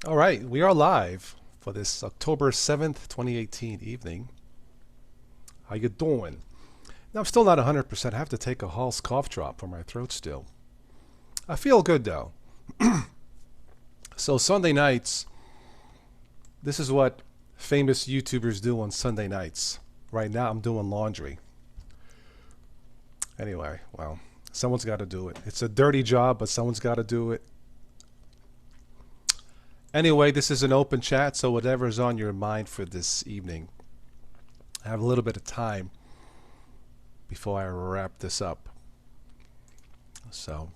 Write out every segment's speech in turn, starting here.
All right, we are live for this October 7th, 2018 evening. How you doing? Now, I'm still not 100%. I have to take a Hall's cough drop for my throat still. I feel good though. So Sunday nights, this is what famous YouTubers do on Sunday nights. Right now I'm doing laundry. Anyway, well, someone's got to do it. It's a dirty job, but someone's got to do it. Anyway, this is an open chat, so whatever's on your mind for this evening. I have a little bit of time before I wrap this up. So,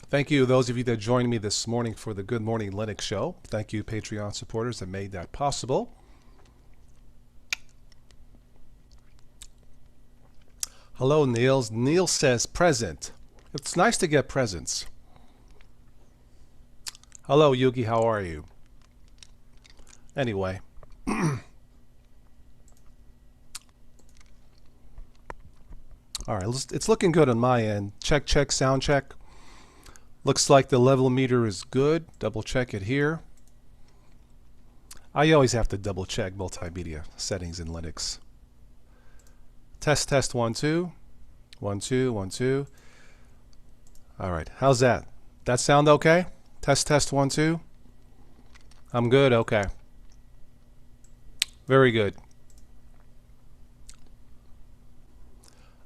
thank you, those of you that joined me this morning for the Good Morning Linux show. Thank you, Patreon supporters that made that possible. Hello, Niels. Neil says present. It's nice to get presents. Hello, Yugi. How are you? Anyway. All right, it's looking good on my end. Check, check, sound check. Looks like the level meter is good. Double check it here. I always have to double check multimedia settings in Linux. Test, test, 1, 2. 1, 2, 1, 2. All right, how's that? That sound okay? Test, test, 1, 2. I'm good, okay. Very good.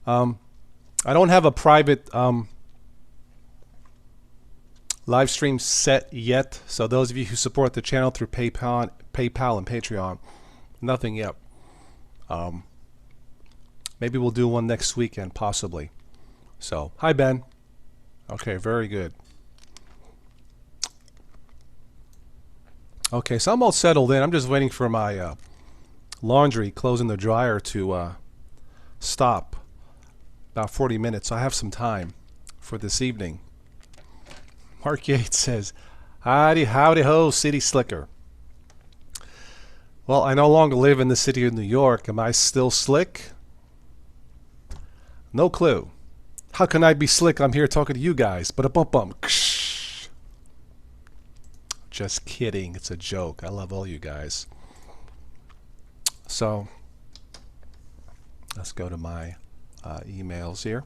I don't have a private live stream set yet, so those of you who support the channel through PayPal and Patreon, nothing yet. Maybe we'll do one next weekend, possibly. So, hi Ben. Okay, very good. Okay, so I'm all settled in. I'm just waiting for my laundry, closing the dryer to stop. About 40 minutes. I have some time for this evening. Mark Yates says, howdy, howdy ho, City Slicker. Well, I no longer live in the city of New York. Am I still slick? No clue. How can I be slick? I'm here talking to you guys. But a bump bump. Just kidding. It's a joke. I love all you guys. So, let's go to my emails here.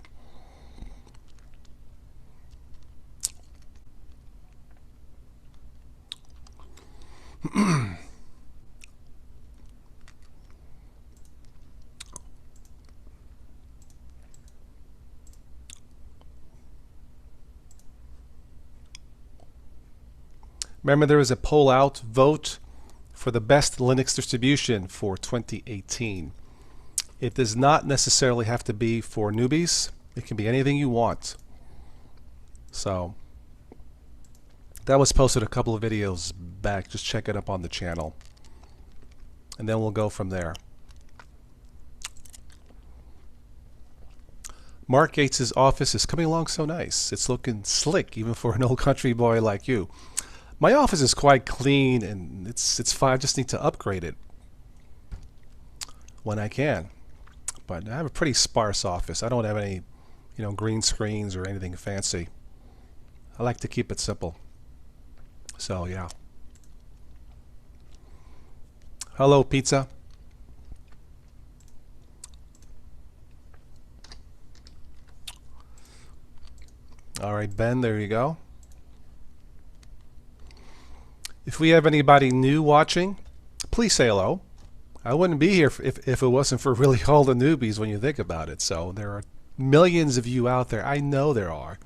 Remember, there is a poll out vote for the best Linux distribution for 2018. It does not necessarily have to be for newbies. It can be anything you want. So, that was posted a couple of videos back. Just check it up on the channel. And then we'll go from there. Mark Gates' office is coming along so nice. It's looking slick, even for an old country boy like you. My office is quite clean, and it's fine. I just need to upgrade it when I can. But I have a pretty sparse office. I don't have any, green screens or anything fancy. I like to keep it simple. So, yeah. Hello, pizza. All right, Ben, there you go. If we have anybody new watching, please say hello. I wouldn't be here if it wasn't for really all the newbies when you think about it. So there are millions of you out there. I know there are.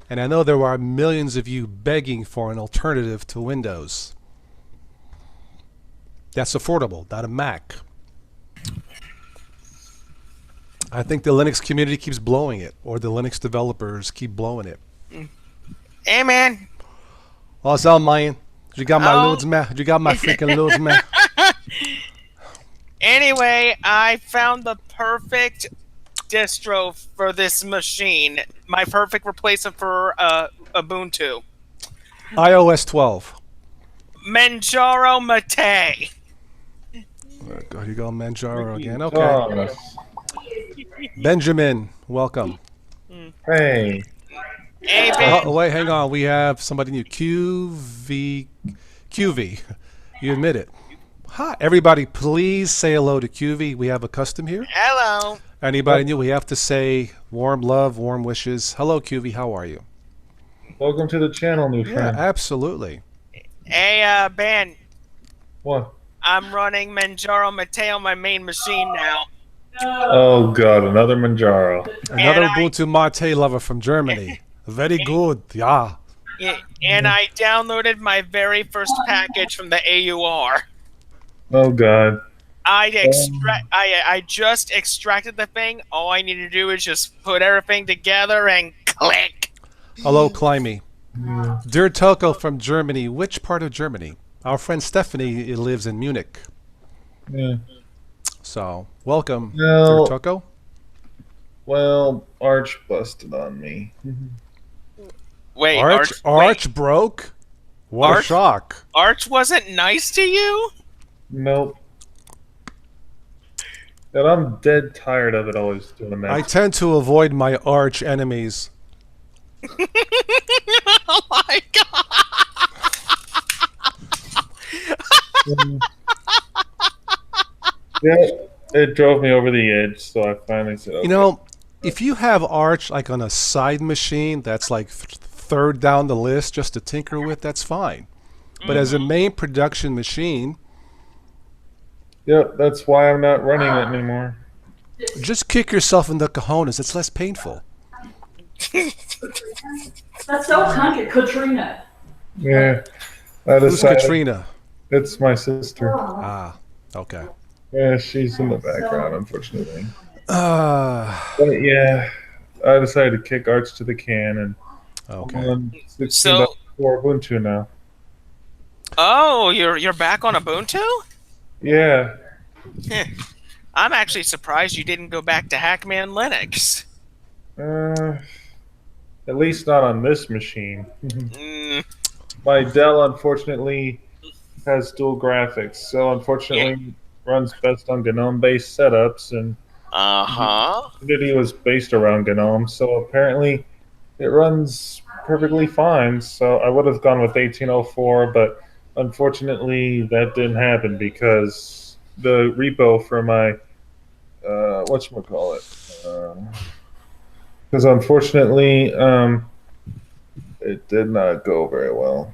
And I know there are millions of you begging for an alternative to Windows that's affordable, not a Mac. I think the Linux community keeps blowing it, or the Linux developers keep blowing it. Hey, man. What's up, man? You got my Oh. loads, man? You got my freaking loads, man? Anyway, I found the perfect distro for this machine. My perfect replacement for Ubuntu. iOS 12. Manjaro Mate. Here you go, Manjaro again. Okay. Benjamin, welcome. Hey. Hey, Oh, Ben. wait, hang on. We have somebody new. QV. You admit it. Hi, everybody. Please say hello to QV. We have a custom here. Hello. Anybody new? We have to say warm love, warm wishes. Hello, QV. How are you? Welcome to the channel, new Yeah, friend. absolutely. Hey, Ben. What? I'm running Manjaro Mateo, my main machine now. Oh god, another Manjaro. Another And I- Ubuntu Mate lover from Germany. Very good. Yeah. Yeah, and I downloaded my very first package from the AUR. Oh god. I just extracted the thing. All I need to do is just put everything together and click. Hello, Climby. Dear Toko from Germany. Which part of Germany? Our friend Stephanie lives in Munich. Yeah. So, welcome, Well- dear Toko. Well, Arch busted on me. Wait, Arch broke? What a Arch? shock. Arch wasn't nice to you? Nope. And I'm dead tired of it always doing that. I tend to avoid my arch enemies. Oh my god! Yeah, it drove me over the edge, so I finally said, okay. You know, if you have Arch like on a side machine that's like third down the list just to tinker with, that's fine. But as a main production machine, Yep, that's why I'm not running it anymore. just kick yourself in the cojones. It's less painful. That's so hunky, Katrina. Yeah. I Who's decided Katrina? it's my sister. Ah, okay. Yeah, she's in the background, unfortunately. Uh, But yeah, I decided to kick Arch to the can, and okay. I'm on So- 16.4 Ubuntu now. Oh, you're back on Ubuntu? Yeah. I'm actually surprised you didn't go back to Hackman Linux. At least not on this machine. Mm, My Dell, unfortunately, has dual graphics, so unfortunately runs best on GNOME-based setups, and uh-huh. Unity was based around GNOME, so apparently it runs perfectly fine. So I would have gone with 1804, but unfortunately that didn't happen because the repo for my whatchamacallit, because unfortunately it did not go very well.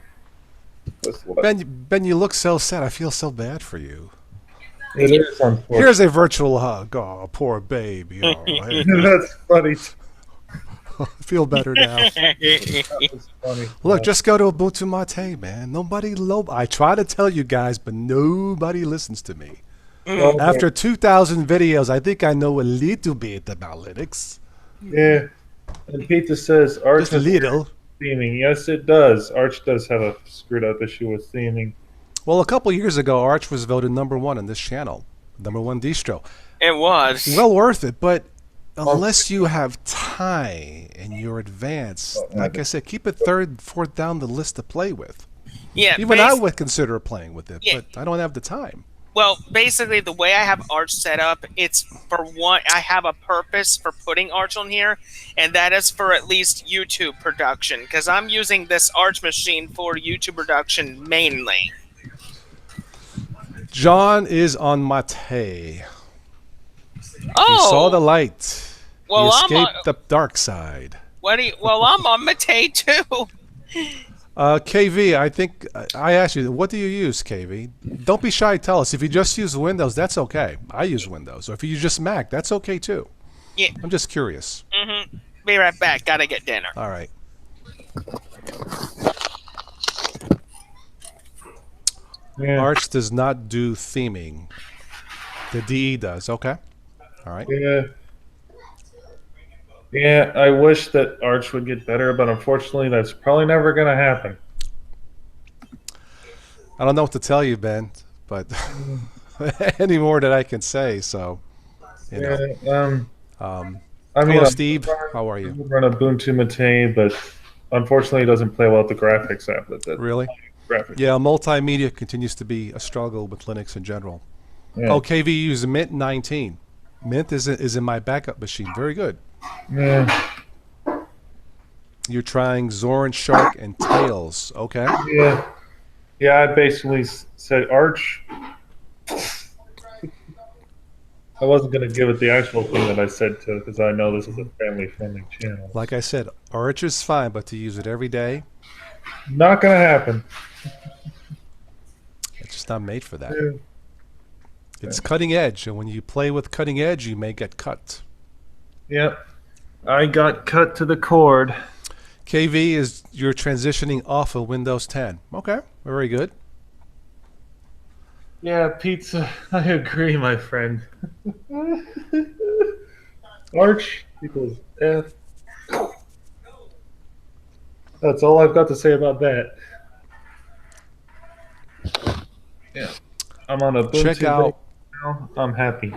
With what Ben, you look so sad. I feel so bad for you. it is unfortunate. Here's a virtual hug. Oh, poor baby. Oh, hey, That's funny. I feel better now. That was funny. Look, just go to Ubuntu Mate, man. I try to tell you guys, but nobody listens to me. Okay. After 2,000 videos, I think I know a little bit about Linux. Yeah. And Peter says Arch Just a has little. theming. Yes, it does. Arch does have a screwed up issue with theming. Well, a couple years ago, Arch was voted #1 on this channel. #1 distro. It was. Well worth it, but unless you have time and you're advanced, like I said, keep it third, fourth down the list to play with. Yeah, Even I would consider playing with it, Yeah. but I don't have the time. Well, basically, the way I have Arch set up, it's for one. I have a purpose for putting Arch on here, and that is for at least YouTube production, because I'm using this Arch machine for YouTube production mainly. John is on Mate. Oh, He saw the light. well, he I'm escaped on. the dark side. Well, I'm on Mate too. KV, I think I asked you, what do you use, KV? Don't be shy. Tell us. If you just use Windows, that's okay. I use Windows. Or if you use just Mac, that's okay too. Yeah. I'm just curious. Be right back. Gotta get dinner. All right. Yeah. Arch does not do theming. The DE does. Okay. All right. Yeah. Yeah, I wish that Arch would get better, but unfortunately that's probably never going to happen. I don't know what to tell you, Ben, but any more that I can say. So, you know. Yeah, I mean, Hello, I'm Steve. How are you? run Ubuntu Mate, but unfortunately it doesn't play well with the graphics app. Really? Graphics. Yeah, multimedia continues to be a struggle with Linux in general. Yeah. Oh, KV uses Mint 19. Mint is in my backup machine. Very good. Yeah. You're trying Zoran Shark and Tails. Okay. Yeah. Yeah, I basically said Arch. I wasn't going to give it the actual thing that I said to it because I know this is a family-friendly channel. Like I said, Arch is fine, but to use it every day, Not going to happen. it's just not made for that. Yeah. It's cutting edge, and when you play with cutting edge, you may get cut. Yep. I got cut to the cord. KV is you're transitioning off of Windows 10. Okay, very good. Yeah, pizza. I agree, my friend. Arch equals F. That's all I've got to say about that. Yeah. I'm on a Ubuntu Check out now. I'm happy.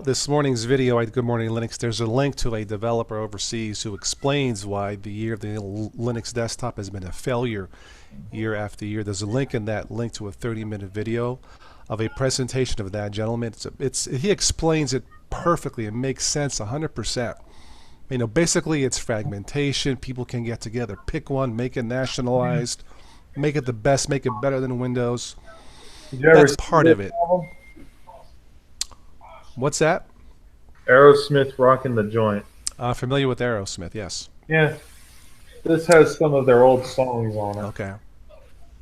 this morning's video at Good Morning Linux. There's a link to a developer overseas who explains why the year of the Linux desktop has been a failure year after year. There's a link in that link to a 30-minute video of a presentation of that gentleman. He explains it perfectly. It makes sense 100%. You know, basically it's fragmentation. People can get together, pick one, make it nationalized, make it the best, make it better than Windows. Did you ever That's see part this of it. album? What's that? Aerosmith rocking the joint. Familiar with Aerosmith, yes. Yeah. This has some of their old songs on it. Okay.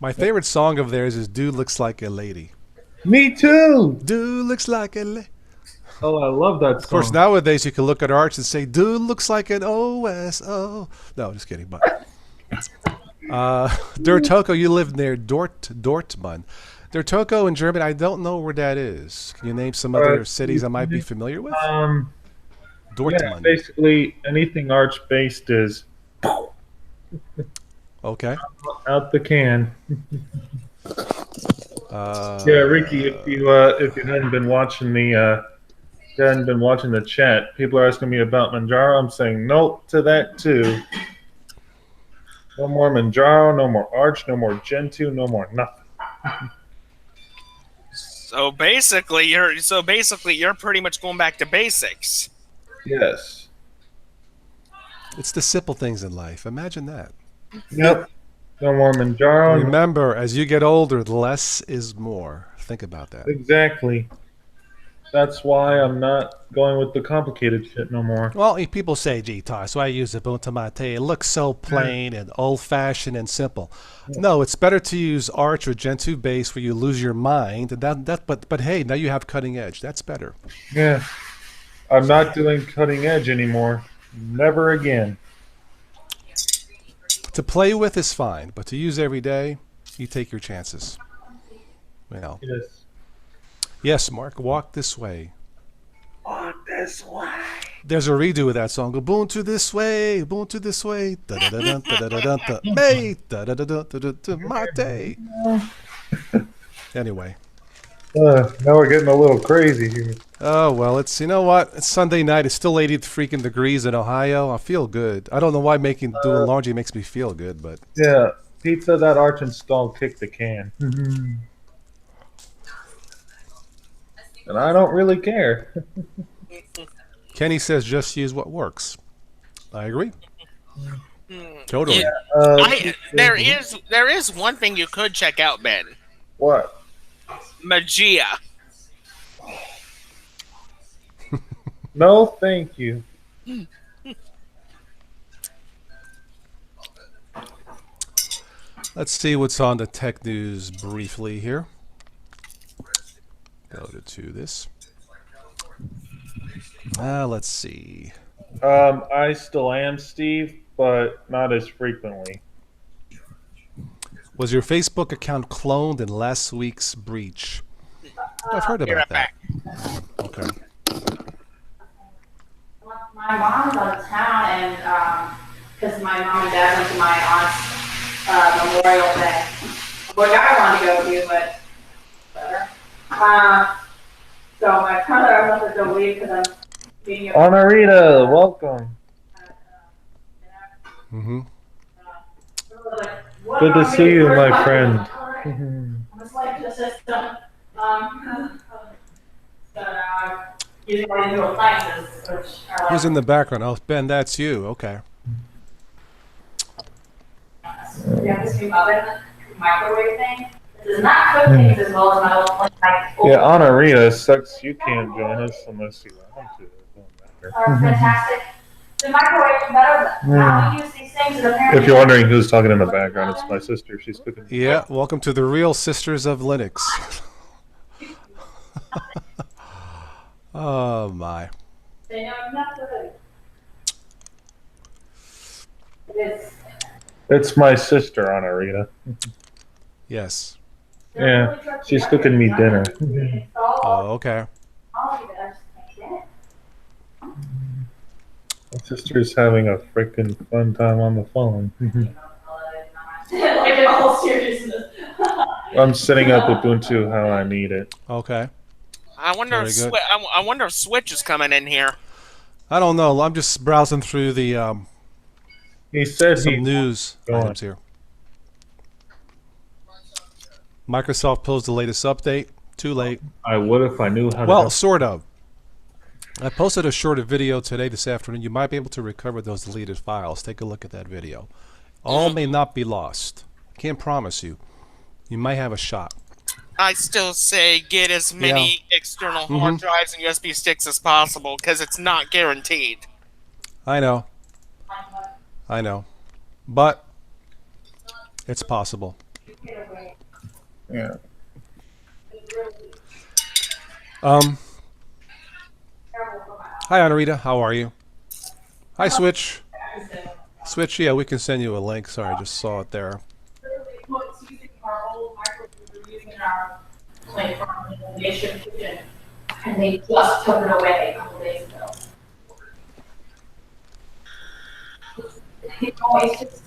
My favorite song of theirs is Dude Looks Like a Lady. Me too! Dude looks like a lady. Oh, I love that song. Of course, nowadays you can look at Arch and say, Dude looks like an OSO. No, just kidding. But Dertoko, you live near Dortmund. Dertoko in Germany, I don't know where that is. Can you name some other cities I might be familiar with? Yeah, Dortmund. basically anything Arch-based is Okay. out the can. Yeah, Ricky, if you hadn't been watching the chat, people are asking me about Manjaro. I'm saying nope to that too. No more Manjaro, no more Arch, no more Gentoo, no more nothing. So basically, you're pretty much going back to basics. Yes. It's the simple things in life. Imagine that. Yep. No more Manjaro. Remember, as you get older, less is more. Think about that. Exactly. That's why I'm not going with the complicated shit no more. Well, people say, gee, Tosh, why use Ubuntu Mate? It looks so plain and old-fashioned and simple. No, it's better to use Arch or Gentoo base where you lose your mind. But hey, now you have cutting edge. That's better. Yeah. I'm not doing cutting edge anymore. Never again. To play with is fine, but to use every day, you take your chances. Well, Yes. yes, Mark, walk this way. Walk this way. There's a redo of that song. Ubuntu this way, Ubuntu this way. Mate, Mate. Anyway. Now we're getting a little crazy here. Oh, well, you know what? It's Sunday night. It's still 80 freaking degrees in Ohio. I feel good. I don't know why doing laundry makes me feel good, but Yeah. Pizza, that Arch install kicked the can. And I don't really care. Kenny says just use what works. I agree. Totally. There is one thing you could check out, Ben. What? Magia. No, thank you. Let's see what's on the tech news briefly here. Go to this. Let's see. I still am Steve, but not as frequently. Was your Facebook account cloned in last week's breach? I've heard about that. Okay. My mom is out of town, and because my mom and dad went to my aunt's memorial day, which I wanted to go to, but whatever. So my brother wanted to leave because I'm meeting up. Honorita, welcome. Mm-hmm. Good to see you, my friend. I'm just like the system. He's going into appliances, which are like. Who's in the background? Oh, Ben, that's you. Okay. We have this new oven microwave thing. It does not cook things as well as my old one. Yeah, Anna Rita, sucks you can't join us unless you want to. It don't matter. Are fantastic. The microwave is better. Now we use these things and apparently. If you're wondering who's talking in the background, it's my sister. She's cooking. Yeah, welcome to the Real Sisters of Linux. Oh my. They know nothing. It's. It's my sister, Anna Rita. Yes. Yeah, she's cooking me dinner. Oh, okay. My sister's having a freaking fun time on the phone. Like in all seriousness. I'm setting up Ubuntu how I need it. Okay. I wonder Very if good. I wonder if Switch is coming in here. I don't know. I'm just browsing through the He said some he. news Go on. items here. Microsoft posted the latest update. Too late. I would if I knew how to. Well, sort of. I posted a shorter video today, this afternoon. You might be able to recover those deleted files. Take a look at that video. All may not be lost. Can't promise you. You might have a shot. I still say get as many external hard drives and USB sticks as possible because it's not guaranteed. I know. I know. But it's possible. Yeah. Hi, Anarita. How are you? Hi, Switch. Switch, yeah, we can send you a link. Sorry, I just saw it there. And they just took it away a couple days ago. It's just,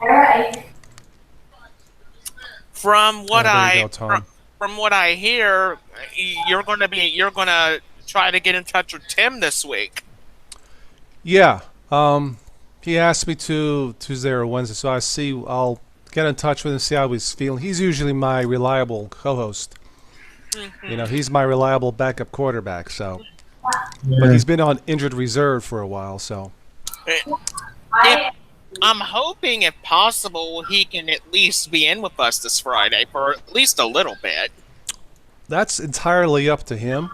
all right. From what there you go, Tom. from what I hear, you're gonna try to get in touch with Tim this week. Yeah. He asked me to Tuesday or Wednesday, so I'll get in touch with him and see how he's feeling. He's usually my reliable co-host. You know, he's my reliable backup quarterback. So, but he's been on injured reserve for a while. So, I'm hoping, if possible, he can at least be in with us this Friday for at least a little bit. that's entirely up to him.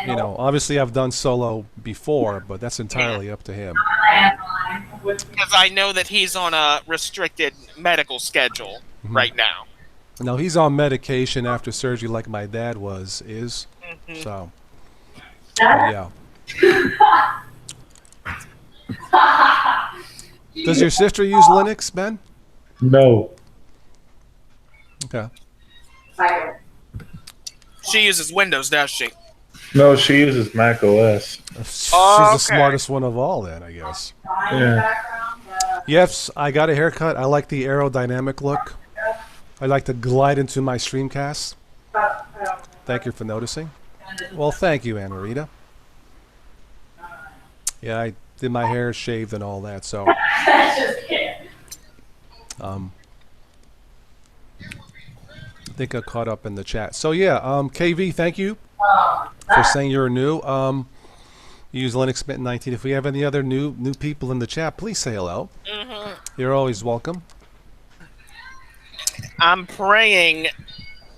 You know, obviously I've done solo before, but that's entirely up to him. Because I know that he's on a restricted medical schedule right now. No, he's on medication after surgery, like my dad is. So, yeah. Does your sister use Linux, Ben? No. Okay. She uses Windows, does she? No, she uses Mac OS. She's Oh, the okay. smartest one of all, then, I guess. Yeah. Yes, I got a haircut. I like the aerodynamic look. I like to glide into my streamcast. Thank you for noticing. Well, thank you, Anna Rita. Yeah, I did my hair shaved and all that, so I think I caught up in the chat. So yeah, KV, thank you for saying you're new. You use Linux Mint 19. If we have any other new people in the chat, please say hello. You're always welcome. I'm praying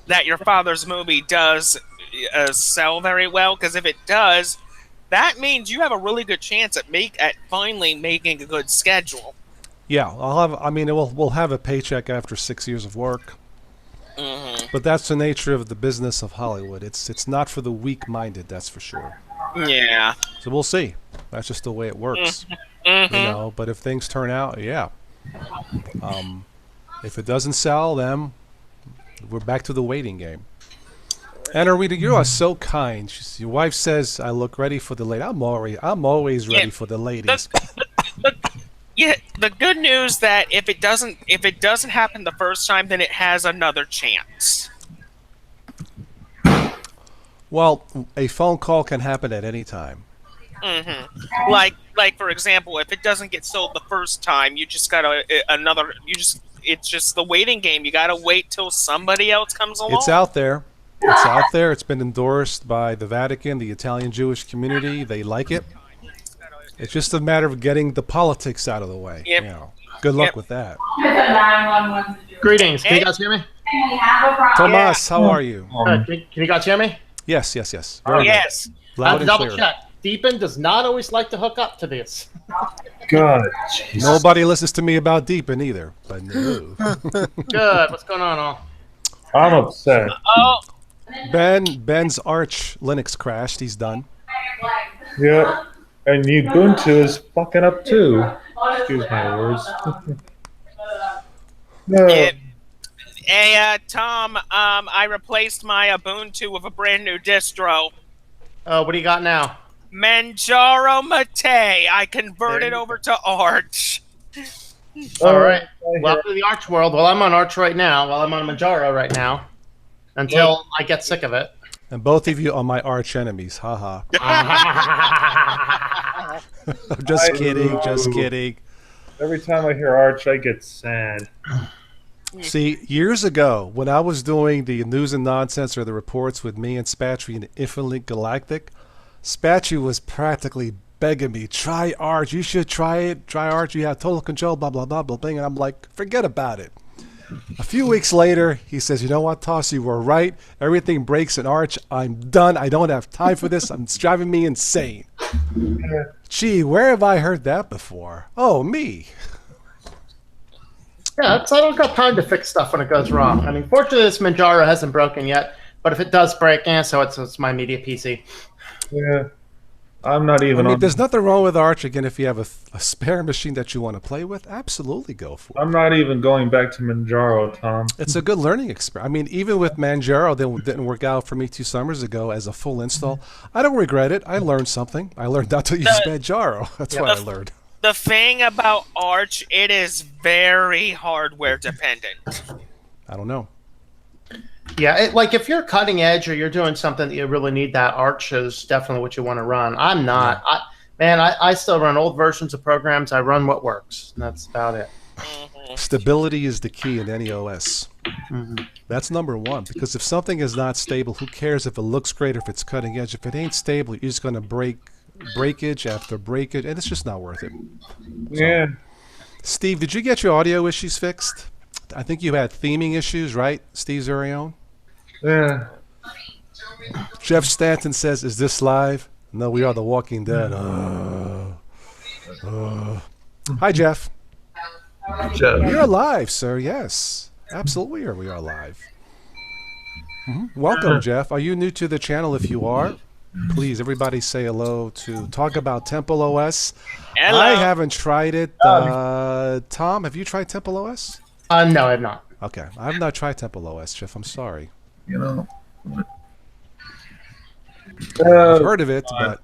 that your father's movie does sell very well, because if it does, that means you have a really good chance at finally making a good schedule. Yeah, we'll have a paycheck after 6 years of work. But that's the nature of the business of Hollywood. It's not for the weak-minded, that's for sure. Yeah. So we'll see. That's just the way it works. You know, but if things turn out, yeah. If it doesn't sell, then we're back to the waiting game. Anna Rita, you are so kind. Your wife says I look ready for the ladies. I'm always ready for the ladies. Yeah, the good news that if it doesn't happen the first time, then it has another chance. Well, a phone call can happen at any time. Like for example, if it doesn't get sold the first time, you just gotta it's just the waiting game. You gotta wait till somebody else comes along. It's out there. It's out there. It's been endorsed by the Vatican, the Italian Jewish community. They like it. It's just a matter of getting the politics out of the way. Yep. You know. Good luck Yep. with that. It's a 911 situation. Greetings. Can you guys hear me? We have a problem. Tomas, how are you? Can you guys hear me? Yes, yes, yes. Oh, Very good. yes. I Loud have to and double clear. check. Deepin does not always like to hook up to this. God. Nobody listens to me about Deepin either. But no. Good. What's going on, all? I'm upset. Oh, Ben's Arch Linux crashed. He's done. Yeah. And Ubuntu is fucking up too. Excuse my words. No. yeah. Hey, Tom, I replaced my Ubuntu with a brand new distro. What do you got now? Manjaro Mate. I converted There you over to Arch. All right. I Welcome to the Arch world. Well, I'm on Arch right now. Well, I'm on Manjaro right now. Until I get sick of it. And both of you are my arch enemies. Haha. Just kidding. Just kidding. Every time I hear Arch, I get sad. See, years ago, when I was doing the news and nonsense or the reports with me and Spatry and Infinitely Galactic, Spatry was practically begging me, try Arch, you should try it, try Arch, you have total control, blah, blah, blah, blah, blah. And I'm like, forget about it. A few weeks later, he says, you know what, Toss, you were right. Everything breaks in Arch. I'm done. I don't have time for this. It's driving me insane. Gee, where have I heard that before? Oh, me. Yeah, I don't got time to fix stuff when it goes wrong. I mean, fortunately, this Manjaro hasn't broken yet. But if it does break, so it's my media PC. Yeah. I'm not I even mean, on. there's nothing wrong with Arch. Again, if you have a spare machine that you want to play with, absolutely go for it. I'm not even going back to Manjaro, Tom. It's a good learning experience. I mean, even with Manjaro, that didn't work out for me 2 summers ago as a full install. I don't regret it. I learned something. I learned not to use Manjaro. That's what I learned. The thing about Arch, it is very hardware dependent. I don't know. Yeah, like if you're cutting edge or you're doing something that you really need, that Arch is definitely what you want to run. I'm not. I still run old versions of programs. I run what works. And that's about it. Stability is the key in any OS. That's number one. Because if something is not stable, who cares if it looks great or if it's cutting edge? If it ain't stable, you're just going to breakage after breakage, and it's just not worth it. Yeah. Steve, did you get your audio issues fixed? I think you had theming issues, right, Steve Zurion? Yeah. Jeff Stanton says, is this live? No, we are The Walking Dead. Hi, Jeff. You're live, sir. Yes. Absolutely, we are live. Welcome, Jeff. Are you new to the channel? If you are, please, everybody say hello to Talk About Temple OS. Hello. I haven't tried it. Tom, have you tried Temple OS? No, I have not. Okay. I have not tried Temple OS, Jeff. I'm sorry. You know. I've heard of it, but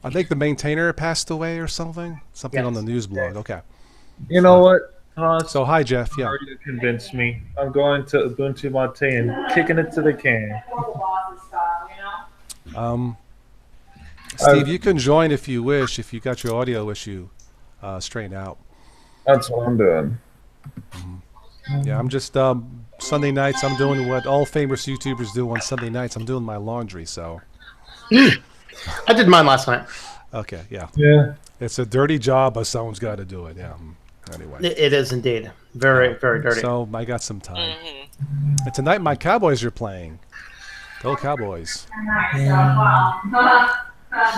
I think the maintainer passed away or something. Something on the news blog. Okay. You know what, Tom? So, hi, Jeff. Yeah. Already convinced me. I'm going to Ubuntu Mate and kicking it to the can. Steve, you can join if you wish, if you got your audio issue straightened out. That's what I'm doing. Yeah, I'm just Sunday nights. I'm doing what all famous YouTubers do on Sunday nights. I'm doing my laundry. So, I did mine last night. okay, yeah, Yeah. it's a dirty job, but someone's got to do it. Yeah. Anyway, It is indeed very, very dirty. so I got some time. And tonight my Cowboys are playing. Go Cowboys!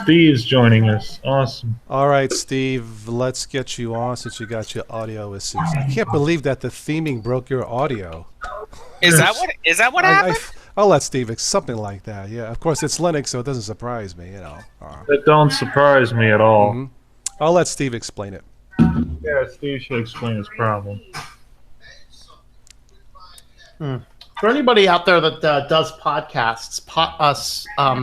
Steve's joining us. Awesome. All right, Steve, let's get you on since you got your audio issues. I can't believe that the theming broke your audio. Is that what happened? I'll let Steve. Something like that. Yeah, of course it's Linux, so it doesn't surprise me. You know. That don't surprise me at all. Mhm. I'll let Steve explain it. Yeah, Steve should explain his problem. For anybody out there that does podcasts,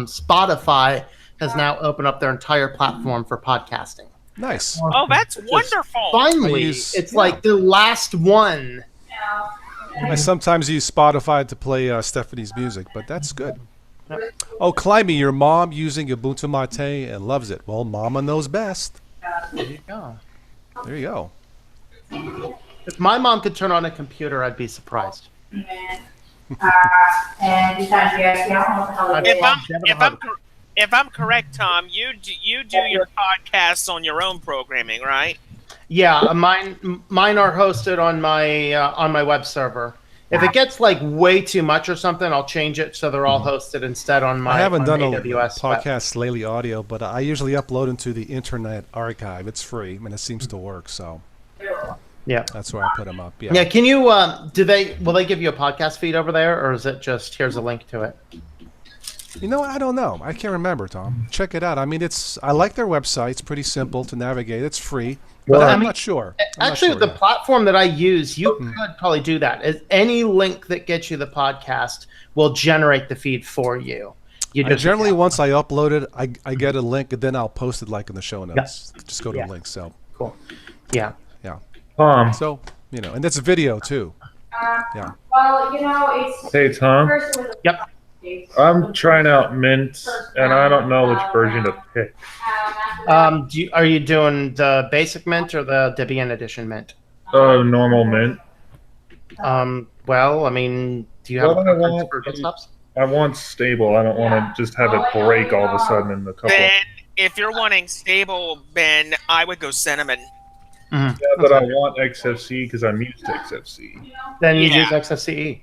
Spotify has now opened up their entire platform for podcasting. Nice. Oh, that's wonderful. Finally, it's like the last one. I sometimes use Spotify to play Stephanie's music, but that's good. Oh, Climby, your mom using Ubuntu Mate and loves it. Well, Mama knows best. There you go. There you go. If my mom could turn on a computer, I'd be surprised. And besides, If I'm correct, Tom, you do your podcasts on your own programming, right? Yeah, mine are hosted on my web server. If it gets like way too much or something, I'll change it so they're all hosted instead on my I haven't done a AWS web. podcast lately audio, but I usually upload into the Internet Archive. It's free, and it seems to work, so Yeah. that's where I put them up. Yeah. Yeah, can you will they give you a podcast feed over there, or is it just here's a link to it? You know, I don't know. I can't remember, Tom. Check it out. I mean, I like their website. It's pretty simple to navigate. It's free, but Well, I'm I mean, not sure. I'm not Actually, sure the yet. platform that I use, you could probably do that. Any link that gets you the podcast will generate the feed for you. You I generally, once I upload it, I get a link, and then I'll post it like in the show notes. Just go to Yeah. a link. So, cool. Yeah. Tom. so and it's a video too. Yeah. Well, it's Hey, Tom. first with Yep. I'm trying out Mint, and I don't know which version to pick. Are you doing the basic mint or the Debian edition mint? Normal Mint. Well, I mean, do you have Well, a I preference want- for desktops? I want stable. I don't want to just have it break all of a sudden in a couple. Ben, if you're wanting stable, Ben, I would go Cinnamon. Yeah, but I want XFC because I'm used to XFC. Then you Yeah. use XFCE.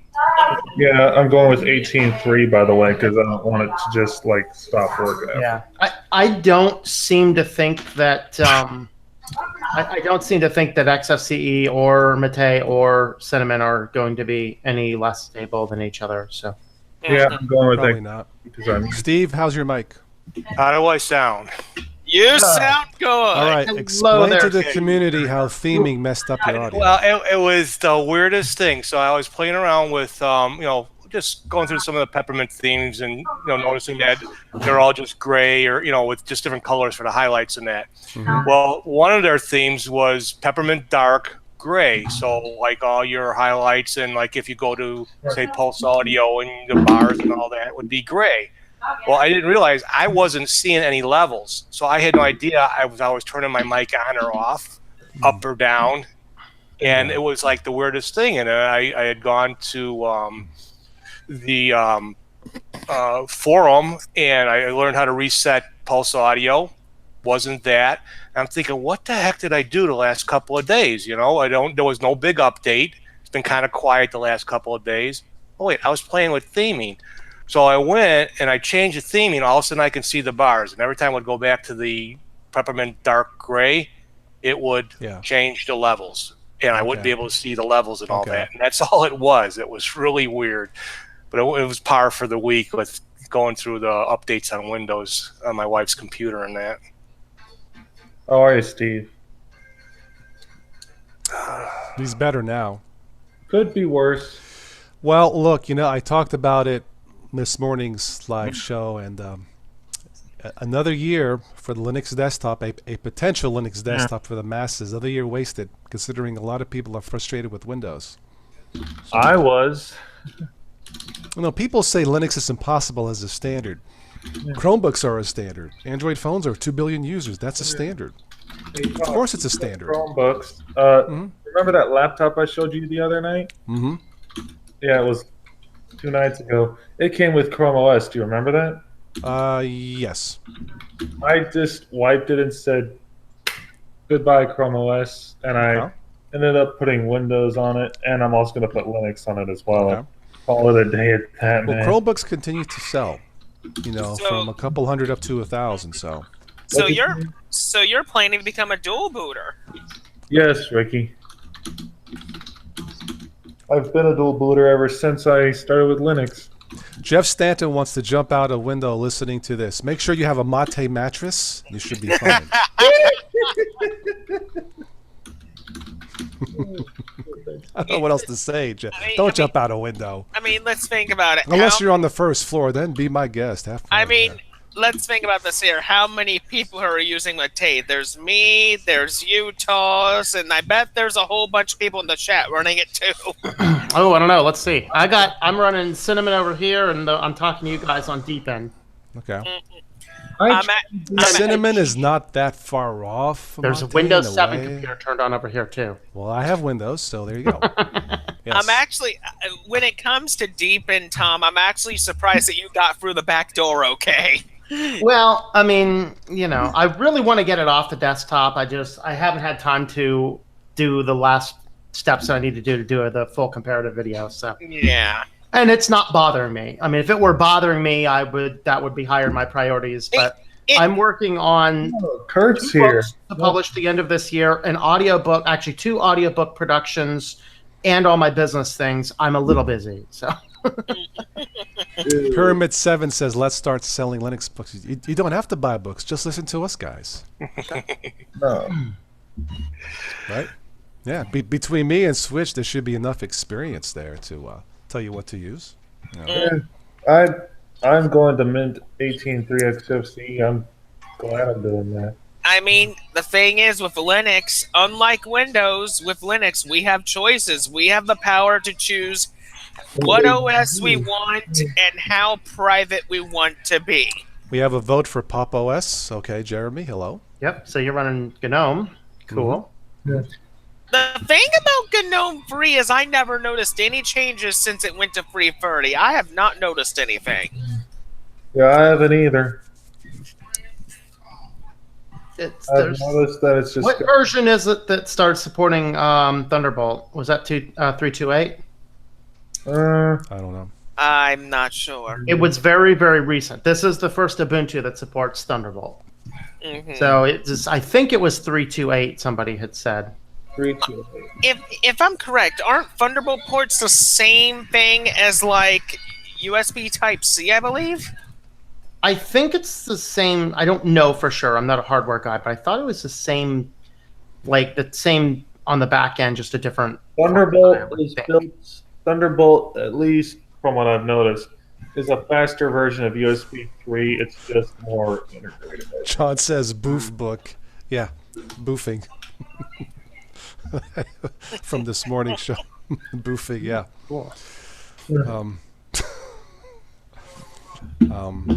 Yeah, I'm going with 18.3 by the way because I don't want it to just like stop working. Yeah, I don't seem to think that I don't seem to think that XFCE or Mate or Cinnamon are going to be any less stable than each other. So Yeah, I'm going with Probably XFC not. because I'm used. Steve, how's your mic? How do I sound? You sound good. All right, Hello explain there, to the Steve. community how theming messed up your audio. Well, it was the weirdest thing. So I was playing around with, just going through some of the peppermint themes and, noticing that they're all just gray or, with just different colors for the highlights and that. Mhm. Well, one of their themes was peppermint dark gray. So like all your highlights and like if you go to, say, Pulse Audio and the bars and all that would be gray. Well, I didn't realize I wasn't seeing any levels, so I had no idea I was turning my mic on or off, up or down, and it was like the weirdest thing. And I had gone to the forum and I learned how to reset Pulse Audio. Wasn't that? And I'm thinking, what the heck did I do the last couple of days? There was no big update. It's been kind of quiet the last couple of days. Oh wait, I was playing with theming. So I went and I changed the theming. All of a sudden, I can see the bars, and every time I would go back to the peppermint dark gray, it would change the levels, and I wouldn't be able to see the levels and all that. And that's all it was. It was really weird, but it was par for the week with going through the updates on Windows on my wife's computer and that. How are you, Steve? He's better now. Could be worse. Well, look, I talked about it this morning's live show, and another year for the Linux desktop, a potential Linux desktop for the masses, another year wasted, considering a lot of people are frustrated with Windows. I was. People say Linux is impossible as a standard. Chromebooks are a standard. Android phones are 2 billion users. That's a standard. Of course it's a standard. Chromebooks. Remember that laptop I showed you the other night? Mm-hmm. Yeah, it was 2 nights ago. It came with Chrome OS. Do you remember that? Yes. I just wiped it and said goodbye Chrome OS, and I ended up putting Windows on it, and I'm also going to put Linux on it as well. Okay. Call it a day at that, Well, man. Chromebooks continue to sell, from a couple hundred up to 1,000. So So you're planning to become a dual booter. Yes, Ricky. I've been a dual booter ever since I started with Linux. Jeff Stanton wants to jump out a window listening to this. Make sure you have a Mate mattress. You should be fine. I don't know what else to say, Jeff. Don't jump out a window. I mean, let's think about it. Unless you're on the first floor, then be my guest. Have fun. I mean, let's think about this here. How many people are using Mate? There's me, there's Utahs, and I bet there's a whole bunch of people in the chat running it too. Oh, I don't know. Let's see. I'm running Cinnamon over here, and I'm talking to you guys on Deep End. Okay. Cinnamon is not that far off. There's a Mate, Windows in a 7 way. computer turned on over here too. Well, I have Windows, so there you go. Yes. I'm actually, when it comes to Deep End, Tom, I'm actually surprised that you got through the back door okay. Well, I mean, I really want to get it off the desktop. I haven't had time to do the last steps I need to do the full comparative video. So, Yeah. and it's not bothering me. I mean, if it were bothering me, that would be higher in my priorities. But I'm working on Oh, Kurt's 2 here. books to publish the end of this year, an audiobook, actually 2 audiobook productions, and all my business things. I'm a little busy, so. Pyramid 7 says, let's start selling Linux books. You don't have to buy books. Just listen to us, guys. No. Right? Yeah. Between me and Switch, there should be enough experience there to tell you what to use. You know? I'm going to Mint 18.3 XFC. I'm glad I'm doing that. I mean, the thing is with Linux, unlike Windows, with Linux, we have choices. We have the power to choose what OS we want and how private we want to be. We have a vote for Pop OS. Okay, Jeremy, hello. Yep. So you're running GNOME. Cool. The thing about GNOME Free is I never noticed any changes since it went to Free 30. I have not noticed anything. Yeah, I haven't either. I've There's, noticed that it's just what version is it that starts supporting Thunderbolt? Was that 328? I don't know. I'm not sure. It was very, very recent. This is the first Ubuntu that supports Thunderbolt. Mhm. So I think it was 328. Somebody had said. 328. If I'm correct, aren't Thunderbolt ports the same thing as like USB Type C? I believe. I think it's the same. I don't know for sure. I'm not a hardware guy, but I thought it was the same, like the same on the back end, just a different. Thunderbolt I would is think. built. Thunderbolt, at least from what I've noticed, is a faster version of USB 3. It's just more integrated. John says boof book. Yeah, boofing. From this morning show. Boofing, yeah. Cool. I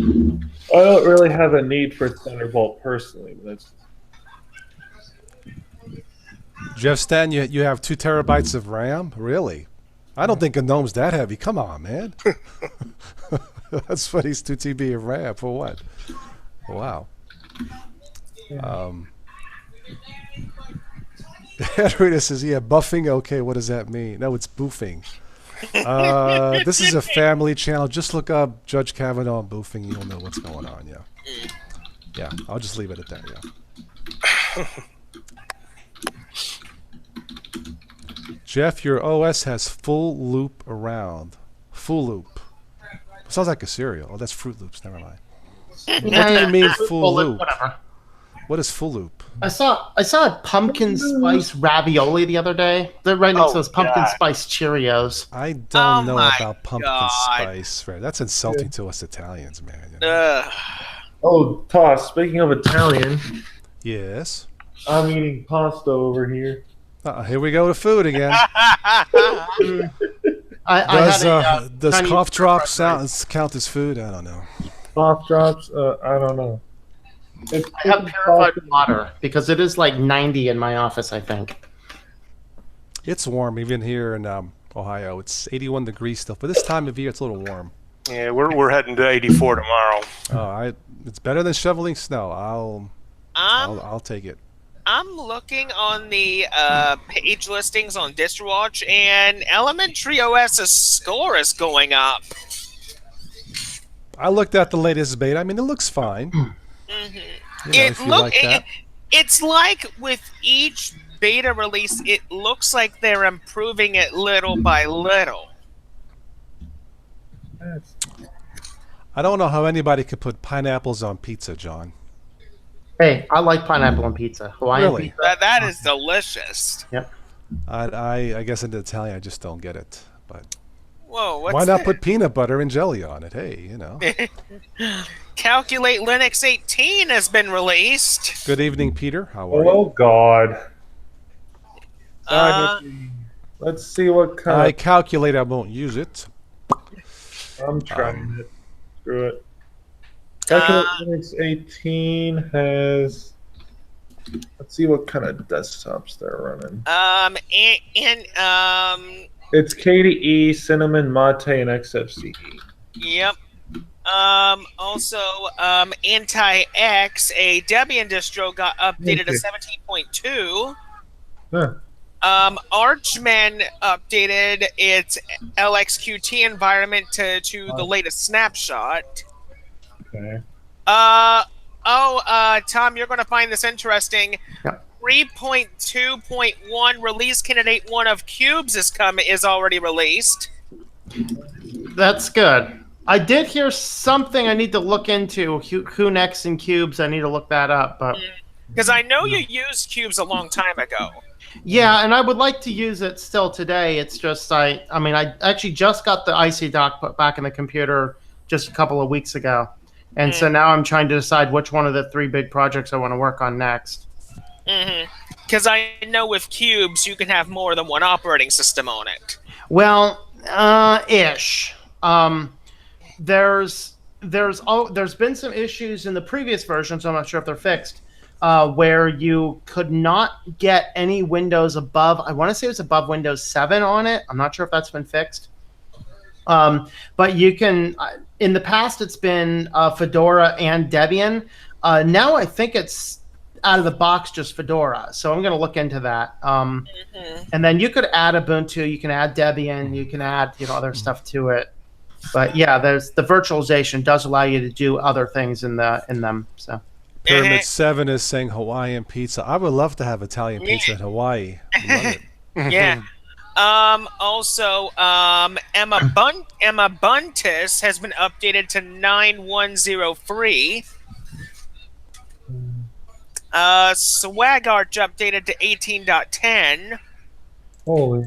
don't really have a need for Thunderbolt personally, but that's Jeff Stan, you have 2 terabytes of RAM? Really? I don't think a GNOME's that heavy. Come on, man. That's what he's 2 TB of RAM for what? Wow. Henry says, yeah, buffing. Okay, what does that mean? No, it's boofing. This is a family channel. Just look up Judge Kavanaugh and boofing. You'll know what's going on. Yeah. Yeah, I'll just leave it at that. Yeah. Jeff, your OS has full loop around. Full loop. Sounds like a cereal. Oh, that's Fruit Loops. Never mind. What do you mean full loop? Whatever. What is full loop? I saw a pumpkin spice ravioli the other day. They're right next to those pumpkin God. spice Cheerios. I don't know my about pumpkin God. spice. Right? That's insulting to us Italians, man. You know? Ugh. Oh, Toss, speaking of Italian, Yes. I'm eating pasta over here. Here we go to food again. I Does Chinese cough drop restaurant. count as food? I don't know. Cough drops? I don't know. It's I have purified water because it is like 90 in my office, I think. It's warm even here in Ohio. It's 81 degrees still. For this time of year, it's a little warm. Yeah, we're heading to 84 tomorrow. It's better than shoveling snow. I'll take it. I'm looking on the page listings on DistroWatch, and Elementary OS's score is going up. I looked at the latest beta. I mean, it looks fine. Mm-hmm. You know, if you like that. It's like with each beta release, it looks like they're improving it little by little. I don't know how anybody could put pineapples on pizza, John. Hey, I like pineapple on pizza. Hawaiian Really? pizza. That is delicious. I guess in Italian, I just don't get it. But Whoa, what's why not that? put peanut butter and jelly on it? Hey, you know. Calculate Linux 18 has been released. Good evening, Peter. How are you? Oh, God. Uh, Let's see what I kind calculate I won't use it. I'm trying it. Screw it. Uh, Calculate Linux 18 has... Let's see what kind of desktops they're running. It's KDE, Cinnamon, Mate, and XFCE. Yep. Also, Anti-X, a Debian distro, got updated to Okay. 17.2. Huh. Archman updated its LXQT environment to the latest snapshot. Okay. Tom, you're going to find this interesting. Yep. 3.2.1 release candidate 1 of Cubes is already released. That's good. I did hear something I need to look into. Whonex and Cubes. I need to look that up. But Because I know you used Cubes a long time ago. yeah, and I would like to use it still today. It's just I actually just got the IC dock put back in the computer just a couple of weeks ago, and so now I'm trying to decide which one of the 3 big projects I want to work on next. Because I know with Cubes you can have more than one operating system on it. Well, ish. There's been some issues in the previous versions. I'm not sure if they're fixed, where you could not get any Windows above. I want to say it was above Windows 7 on it. I'm not sure if that's been fixed. But you can. In the past, it's been Fedora and Debian. Now I think it's out of the box just Fedora. So I'm going to look into that. And then you could add Ubuntu. You can add Debian. You can add other stuff to it. But yeah, there's the virtualization does allow you to do other things in them. So Pyramid 7 is saying Hawaiian pizza. I would love to have Italian pizza in Hawaii. Love it. Yeah. Also, Emma Buntis has been updated to 9.103. SwagArch updated to 18.10. Holy.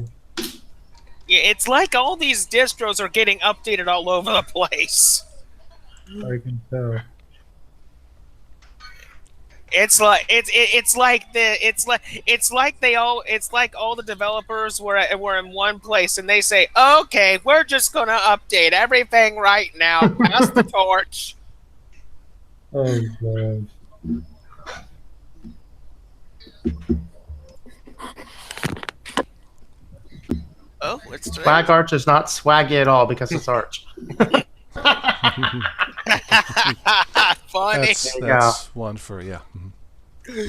Yeah, it's like all these distros are getting updated all over the place. I can tell. It's like all the developers were in one place and they say, okay, we're just gonna update everything right now. Pass the torch. Oh god. Oh, it's Swag Arch is not swaggy at all because it's Arch. funny. That's one for Mhm.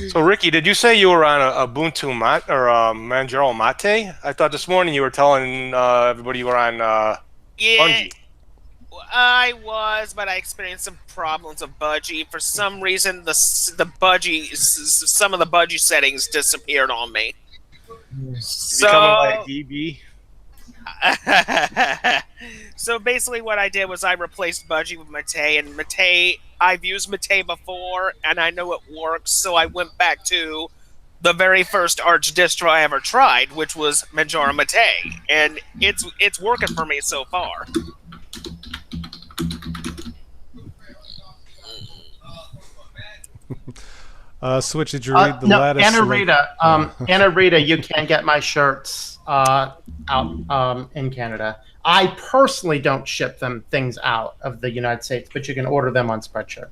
So, Ricky, did you say you were on a Ubuntu Mate or Manjaro Mate? I thought this morning you were telling everybody you were on Yeah, Bungie. I was, but I experienced some problems with Budgie. For some reason, some of the Budgie settings disappeared on me. Becoming like DB. So basically what I did was I replaced Budgie with Mate, and Mate, I've used Mate before, and I know it works, so I went back to the very first Arch distro I ever tried, which was Manjaro Mate, and it's working for me so far. Switch, did you read the no, latest? Anna Rita, you can get my shirts out in Canada. I personally don't ship things out of the United States, but you can order them on Spreadshirt.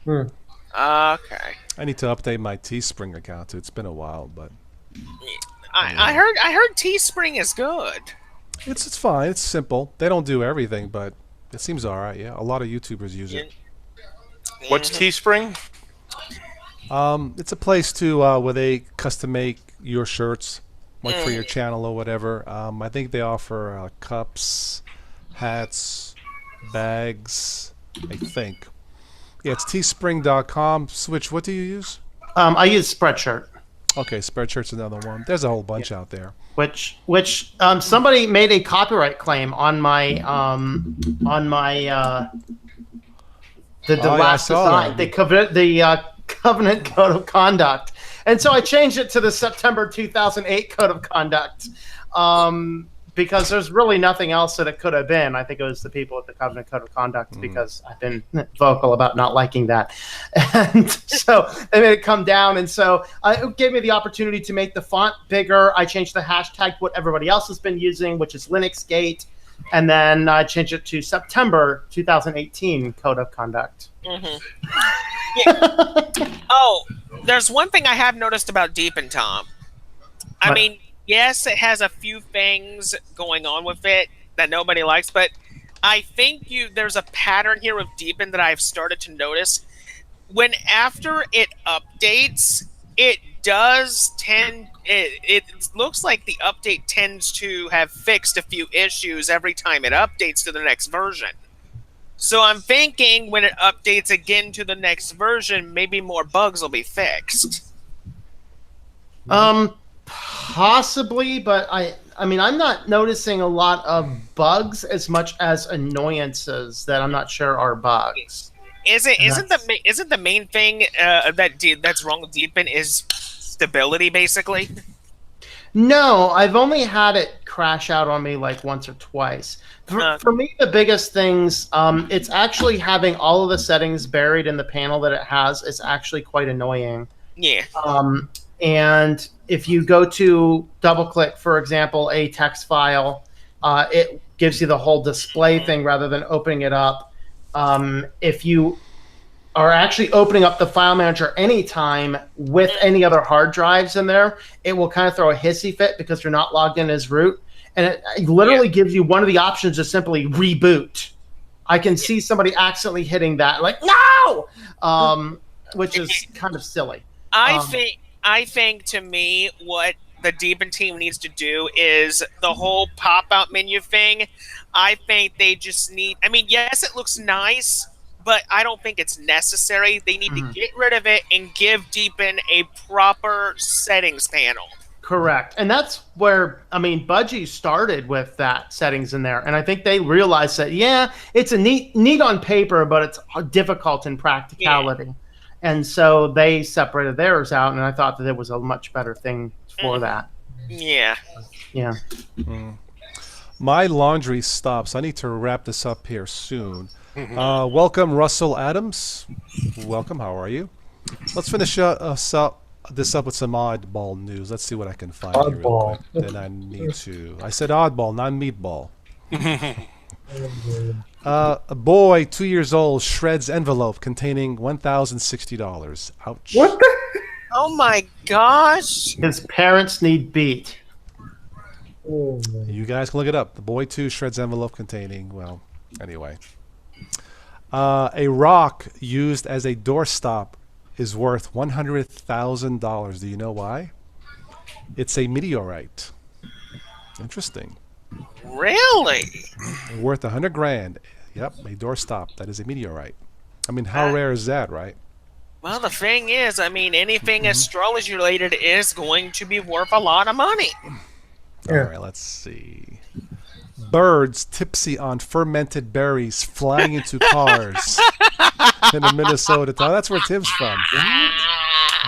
Okay. I need to update my Teespring account too. It's been a while, but I heard Teespring is good. it's fine. It's simple. They don't do everything, but it seems all right. Yeah, a lot of YouTubers use it. What's Teespring? It's a place to where they custom make your shirts, like for your channel or whatever. I think they offer cups, hats, bags. I think. Yeah, it's teespring.com. Switch, what do you use? I use Spreadshirt, Okay, Spreadshirt's another one. There's a whole bunch out there. which somebody made a copyright claim on my the Oh, yeah, I last saw design, that. the Covenant Code of Conduct, and so I changed it to the September 2008 Code of Conduct, because there's really nothing else that it could have been. I think it was the people at the Covenant Code of Conduct, because I've been vocal about not liking that, and so they made it come down, and so it gave me the opportunity to make the font bigger. I changed the hashtag to what everybody else has been using, which is LinuxGate. And then I changed it to September 2018 Code of Conduct. Oh, there's one thing I have noticed about Deepin, Tom. I What? mean, yes, it has a few things going on with it that nobody likes, but I think there's a pattern here with Deepin that I've started to notice. When after it updates, it does tend. It looks like the update tends to have fixed a few issues every time it updates to the next version. So I'm thinking when it updates again to the next version, maybe more bugs will be fixed. Possibly, but I mean, I'm not noticing a lot of bugs as much as annoyances that I'm not sure are bugs. Isn't the main thing that's wrong with Deepin is stability, basically? No, I've only had it crash out on me like once or twice. For me, the biggest things, it's actually having all of the settings buried in the panel that it has is actually quite annoying. Yeah. And if you go to double click, for example, a text file, it gives you the whole display thing rather than opening it up. If you are actually opening up the file manager anytime with any other hard drives in there, it will kind of throw a hissy fit because you're not logged in as root. And it literally gives you one of the options to simply reboot. I can see somebody accidentally hitting that, like, no! Which is kind of silly. I think to me, what the Deepin team needs to do is the whole pop-out menu thing. I think they just need... I mean, yes, it looks nice, but I don't think it's necessary. They need to get rid of it and give Deepin a proper settings panel. Correct. And that's where, I mean, Budgie started with that settings in there. And I think they realized that, yeah, it's a neat on paper, but it's difficult in practicality. Yeah. And so they separated theirs out, and I thought that it was a much better thing for that. Yeah. Yeah. My laundry stops. I need to wrap this up here soon. Welcome, Russell Adams. Welcome. How are you? Let's finish this up with some oddball news. Let's see what I can find here real quick. Then I need to. I said oddball, not meatball. A boy 2 years old shreds envelope containing $1,060. Ouch. What the? Oh my gosh. His parents need beat. Oh, you guys can look it up. The boy 2 shreds envelope containing, well, anyway. A rock used as a doorstop is worth $100,000. Do you know why? It's a meteorite. Interesting. Really? Worth $100,000. Yep, a doorstop. That is a meteorite. I mean, how rare is that, right? Well, the thing is, I mean, anything astrology related is going to be worth a lot of money. All right, let's see. Birds tipsy on fermented berries flying into cars in the Minnesota town. That's where Tim's from.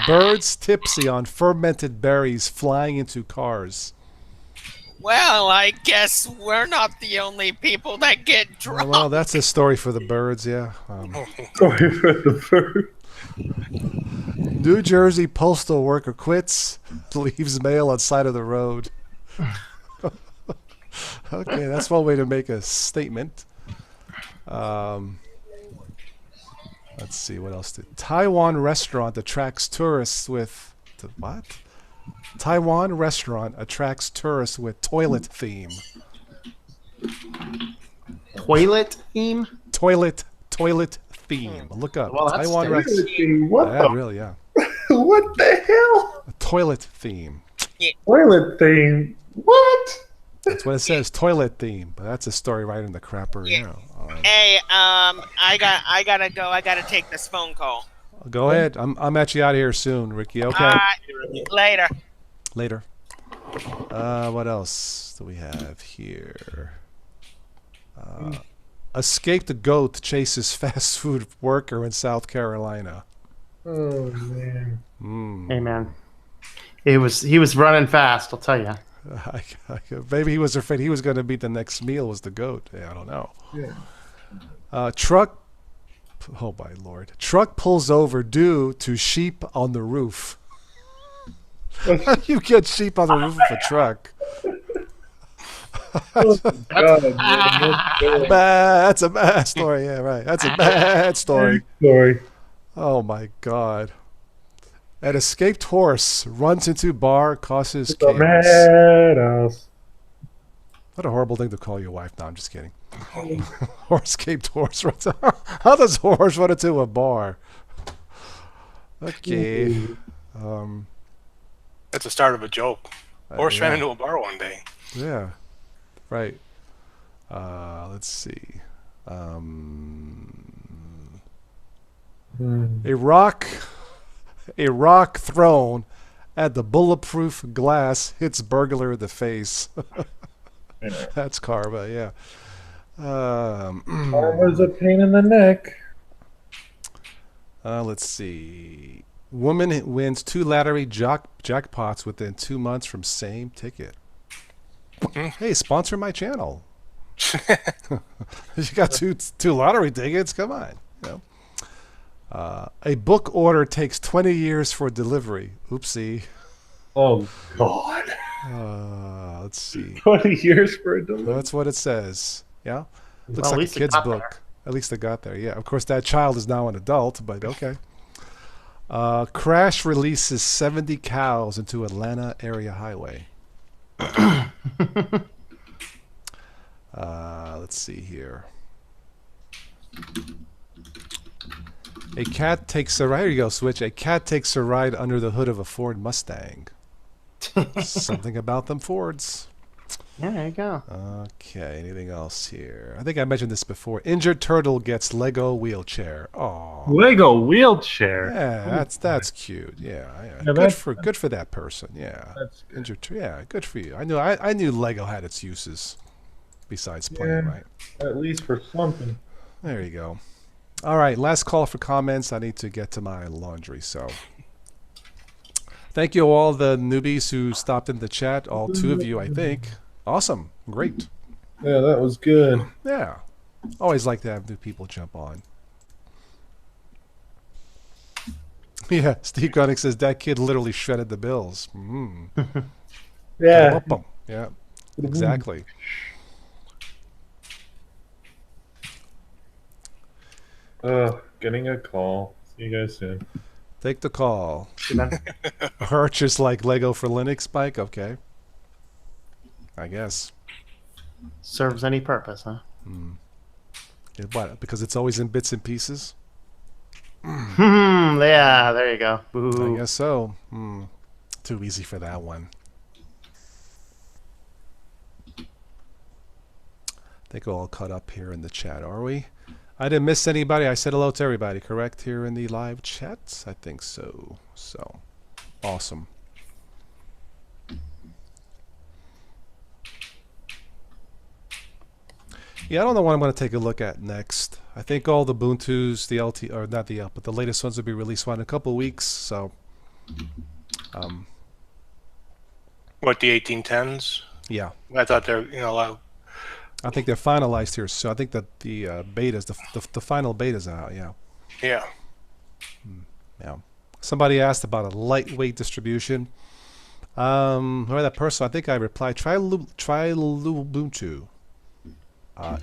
Birds tipsy on fermented berries flying into cars. Well, I guess we're not the only people that get drunk. Well, that's a story for the birds, yeah. Sorry for the bird. New Jersey postal worker quits, leaves mail on side of the road. Okay, that's one way to make a statement. Let's see, what else? Taiwan restaurant attracts tourists with... What? Taiwan restaurant attracts tourists with toilet theme. Toilet theme? Toilet theme. Look up. Well, that's Taiwan restaurant. What Yeah, the? really, yeah. What the hell? A toilet theme. Toilet thing. What? That's what it says, toilet theme. But that's a story right in the crapper. Yeah. Yeah. Hey, I gotta go. I gotta take this phone call. Go ahead. I'm actually out of here soon, Ricky. Okay. Later. Later. What else do we have here? Escaped goat chases fast food worker in South Carolina. Oh man. Hey, man. He was running fast, I'll tell you. Maybe he was afraid he was going to be the next meal was the goat. Yeah, I don't know. Yeah. Truck. Oh my lord! Truck pulls over due to sheep on the roof. How do you get sheep on the roof of a truck? Oh, God, man. That's a bad story. Yeah, right. That's a bad story. Sorry. Oh my god! An escaped horse runs into bar, causes The chaos. madhouse. What a horrible thing to call your wife. No, I'm just kidding. Horse-caped horse runs. How does horse run into a bar? Okay. That's the start of a joke. Horse ran yeah. into a bar one day. Yeah. Right. Let's see. A rock thrown at the bulletproof glass hits burglar in the face. That's karma, yeah. Karma's a pain in the neck. Let's see. Woman wins 2 lottery jackpots within 2 months from same ticket. Hey, sponsor my channel. You got two lottery tickets. Come on. You know. A book order takes 20 years for delivery. Oopsie. Oh, God. Let's see. 20 years for a delivery. That's what it says. Yeah. Looks Well, at like a least it kid's got book. there. At least they got there. Yeah. Of course, that child is now an adult, but okay. Crash releases 70 cows into Atlanta area highway. Let's see here. A cat takes a ride. Here you go, Switch. A cat takes a ride under the hood of a Ford Mustang. Something about them Fords. Yeah, there you go. Okay, anything else here? I think I mentioned this before. Injured turtle gets Lego wheelchair. Oh, Lego wheelchair. yeah, that's cute. Yeah, Yeah, good that's- for that person. Yeah, That's good. injured. Yeah, good for you. I knew Lego had its uses besides playing, Yeah. right? At least for something. There you go. All right, last call for comments. I need to get to my laundry, so. Thank you all the newbies who stopped in the chat. All 2 of you, I think. Awesome. Great. Yeah, that was good. Yeah. Always like to have new people jump on. Yeah, Steve Gunnick says that kid literally shredded the bills. Yeah. Yeah, exactly. Getting a call. See you guys soon. Take the call. Good man. Purchase like Lego for Linux, Mike? Okay. I guess. Serves any purpose, huh? What? Because it's always in bits and pieces? Yeah, there you go. I Boo. guess so. Too easy for that one. I think we're all caught up here in the chat, are we? I didn't miss anybody. I said hello to everybody, correct? Here in the live chat? I think so. So, awesome. Yeah, I don't know what I'm going to take a look at next. I think all the Ubuntu's, the LT, or not the but the latest ones will be released in a couple of weeks. So, What, the 1810s? yeah, I thought they're, I think they're finalized here. So I think that the betas, the final betas are out. Yeah, yeah. yeah. Somebody asked about a lightweight distribution. Whoever that person, I think I replied, try Ubuntu.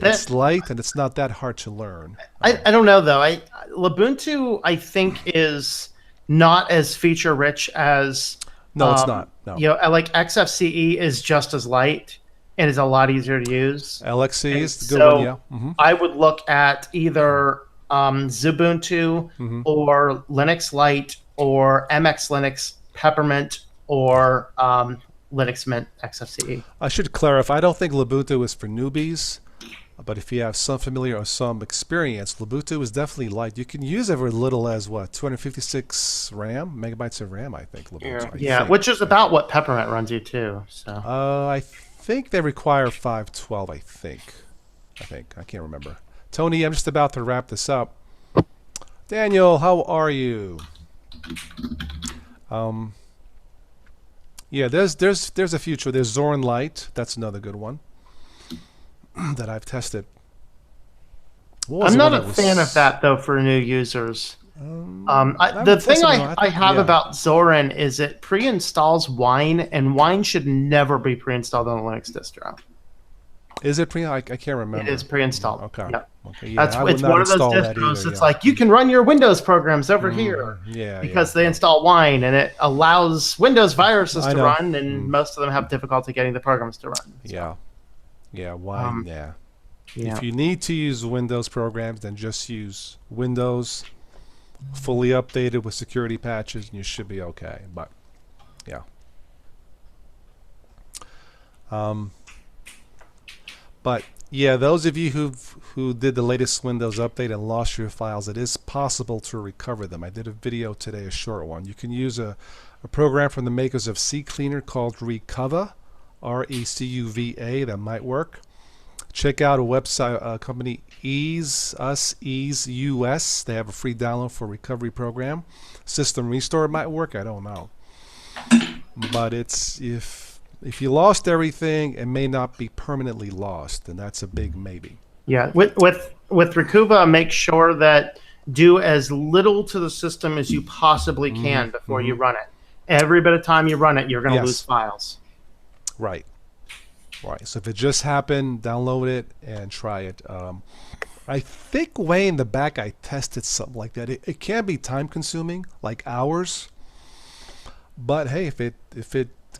It's light and it's not that hard to learn. I don't know though. Ubuntu I think is not as feature rich as No, it's not. No. You know, like XFCE is just as light and is a lot easier to use. LXC And is the good so one. Yeah. Mm-hmm. I would look at either Xubuntu or Linux Lite or MX Linux Peppermint or Linux Mint XFCE. I should clarify. I don't think Ubuntu is for newbies, but if you have some familiar or some experience, Ubuntu is definitely light. You can use every little as what 256 megabytes of RAM. I think. Ubuntu, Yeah. I think. Which is about what Peppermint runs you too. So I think they require 512. I think. I can't remember. Tony, I'm just about to wrap this up. Daniel, how are you? Yeah, there's a future. There's Zorin Lite. That's another good one that I've tested. What was I'm the not one a was- fan of that though for new users. I The would thing listen to I it. have Yeah. about Zorin is it pre-installs Wine, and Wine should never be pre-installed on a Linux distro. Is it pre? I can't remember. It is pre-installed. Okay. Yep. Okay. Yeah, That's I would it's not one of those install that distros. either, It's yeah. like you can run your Windows programs over here Yeah. because they install Wine, and it allows Windows viruses I to know. run, and most of them have difficulty getting the programs to run. Yeah. Yeah, why? Yeah. If you need to use Windows programs, then just use Windows fully updated with security patches, and you should be okay. But yeah. But yeah, those of you who did the latest Windows update and lost your files, it is possible to recover them. I did a video today, a short one. You can use a program from the makers of CCleaner called Recuva, R-E-C-U-V-A. That might work. Check out a website, company Ease US. They have a free download for recovery program. System Restore might work. I don't know, but it's if you lost everything, it may not be permanently lost, and that's a big maybe. Yeah, with Recuva, make sure that do as little to the system as you possibly can before you run it. Every bit of time you run it, you're going to lose files. Right. Right. So if it just happened, download it and try it. I think way in the back I tested something like that. It can be time consuming, like hours. But hey, if it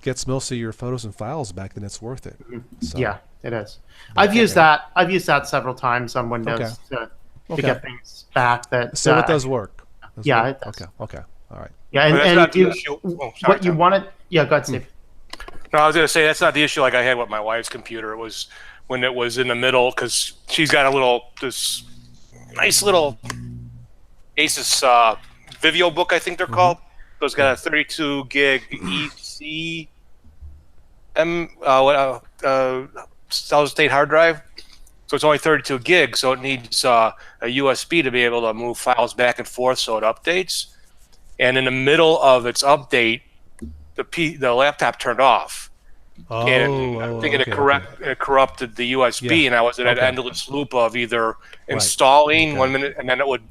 gets most of your photos and files back, then it's worth it. So, yeah, it is. I've used that. I've used that several times on Windows to get things back. That so it does work. Yeah, it does. Okay. All right. Yeah, and you wanted. Yeah, go ahead, Steve. No, I was going to say that's not the issue like I had with my wife's computer. It was when it was in the middle because she's got this nice little Asus Vivio book, I think they're called. So it's got a 32 gig solid state hard drive. So it's only 32 gigs, so it needs a USB to be able to move files back and forth so it updates. And in the middle of its update, the laptop turned off. And I think it corrupted the USB, and I was in an endless loop of either installing 1 minute, and then it would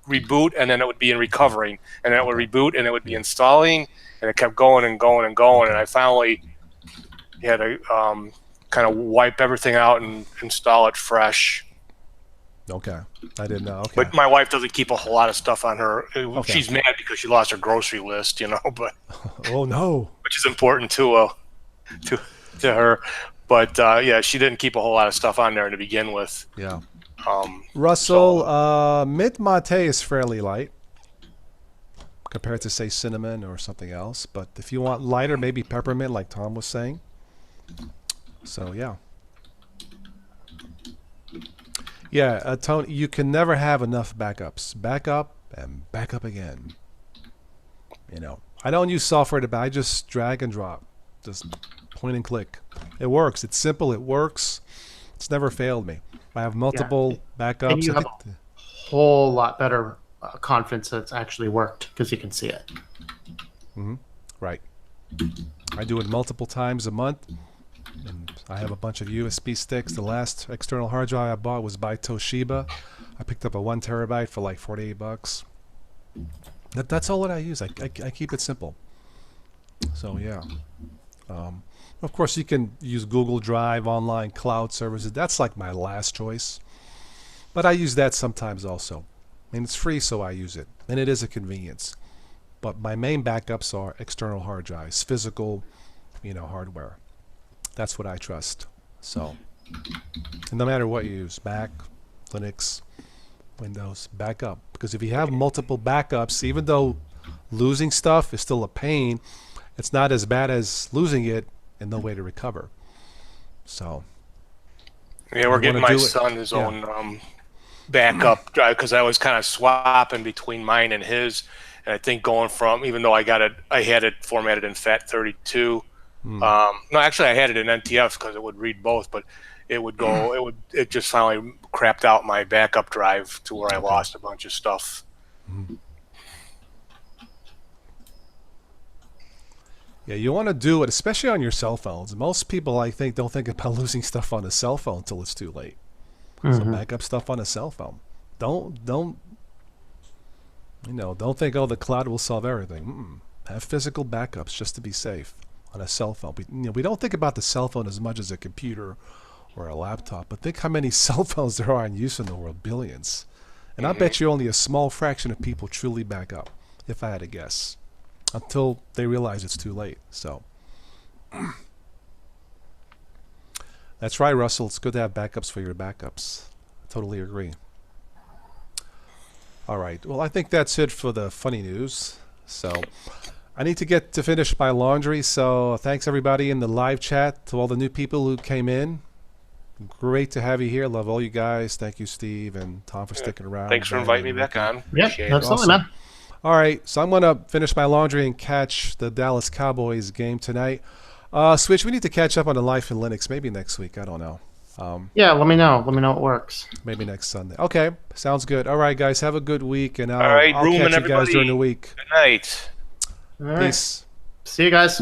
reboot, and then it would be in recovering, and then it would reboot, and it would be installing, and it kept going and going and going, and I finally had to kind of wipe everything out and install it fresh. Okay, I didn't know. Okay. But my wife doesn't keep a whole lot of stuff on her. She's mad because she lost her grocery list, but oh no, which is important to her. But yeah, she didn't keep a whole lot of stuff on there to begin with. Yeah. Russell, Mint Mate is fairly light compared to say cinnamon or something else. But if you want lighter, maybe peppermint, like Tom was saying. So yeah. Yeah, Tony, you can never have enough backups. Backup and backup again. I don't use software to back. I just drag and drop. Just point and click. It works. It's simple. It works. It's never failed me. I have multiple backups. And you have a whole lot better confidence that it's actually worked because you can see it. Right. I do it multiple times a month. And I have a bunch of USB sticks. The last external hard drive I bought was by Toshiba. I picked up a 1 terabyte for like $48. That's all that I use. I keep it simple. So yeah. Of course, you can use Google Drive, online cloud services. That's like my last choice. But I use that sometimes also. And it's free, so I use it. And it is a convenience. But my main backups are external hard drives, physical, hardware. That's what I trust. So, and no matter what you use, Mac, Linux, Windows, backup. Because if you have multiple backups, even though losing stuff is still a pain, it's not as bad as losing it and no way to recover. So, yeah, we're getting my son his own backup drive because I was kind of swapping between mine and his. And I think going from, even though I had it formatted in FAT32. No, actually, I had it in NTF because it would read both, but it would go. It just finally crapped out my backup drive to where I lost a bunch of stuff. Yeah, you want to do it, especially on your cell phones. Most people, I think, don't think about losing stuff on a cell phone until it's too late. So back up stuff on a cell phone. Don't think, the cloud will solve everything. Have physical backups just to be safe on a cell phone. We don't think about the cell phone as much as a computer or a laptop, but think how many cell phones there are in use in the world, billions. And I bet you only a small fraction of people truly back up, if I had to guess, until they realize it's too late. So, That's right, Russell. It's good to have backups for your backups. I totally agree. All right. Well, I think that's it for the funny news. So I need to get to finish my laundry. So thanks everybody in the live chat, to all the new people who came in. Great to have you here. Love all you guys. Thank you, Steve and Tom, for sticking around. Thanks for inviting me back on. Yep, Appreciate it. absolutely, Awesome. man. All right, so I'm going to finish my laundry and catch the Dallas Cowboys game tonight. Switch, we need to catch up on the Life in Linux maybe next week. I don't know. Yeah, let me know. Let me know it works. Maybe next Sunday. Okay, sounds good. All right, guys, have a good week, and All right, I'll Room catch and you guys everybody. during the week. Good night. All right. Peace. See you guys.